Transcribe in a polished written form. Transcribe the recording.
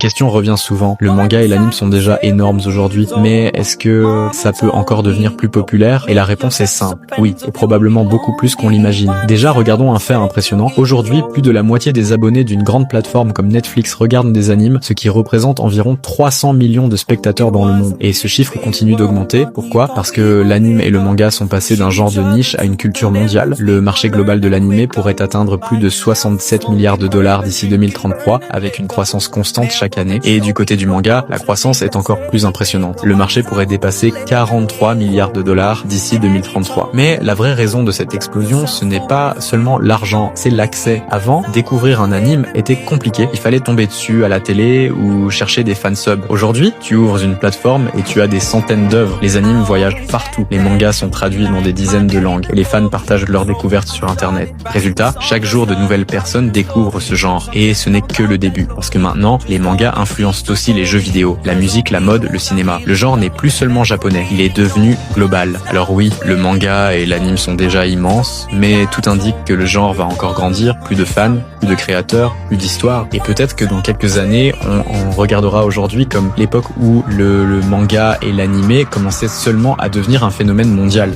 question revient souvent. Le manga et l'anime sont déjà énormes aujourd'hui, mais est-ce que ça peut encore devenir plus populaire? Et la réponse est simple. Oui, et probablement beaucoup plus qu'on l'imagine. Déjà, regardons un fait impressionnant. Aujourd'hui, plus de la moitié des abonnés d'une grande plateforme comme Netflix regardent des animes, ce qui représente environ 300 millions de spectateurs dans le monde. Et ce chiffre continue d'augmenter. Pourquoi? Parce que l'anime et le manga sont passés d'un genre de niche à une culture mondiale. Le marché global de l'anime pourrait atteindre plus de 67 milliards de dollars d'ici 2033, avec une croissance constante chaque année. Et du côté du manga, la croissance est encore plus impressionnante. Le marché pourrait dépasser 43 milliards de dollars d'ici 2033. Mais la vraie raison de cette explosion, ce n'est pas seulement l'argent, c'est l'accès. Avant, découvrir un anime était compliqué. Il fallait tomber dessus à la télé ou chercher des fansubs. Aujourd'hui, tu ouvres une plateforme et tu as des centaines d'œuvres. Les animes voyagent partout. Les mangas sont traduits dans des dizaines de langues et les fans partagent leurs découvertes sur Internet. Résultat, chaque jour de nouvelles personnes découvrent ce genre. Et ce n'est que le début. Parce que maintenant, les mangas influencent aussi les jeux vidéo, la musique, la mode, le cinéma. Le genre n'est plus seulement japonais, il est devenu global. Alors oui, le manga et l'anime sont déjà immenses, mais tout indique que le genre va encore grandir, plus de fans, plus de créateurs, plus d'histoires. Et peut-être que dans quelques années, on regardera aujourd'hui comme l'époque où le manga et l'anime commençaient seulement à devenir un phénomène mondial.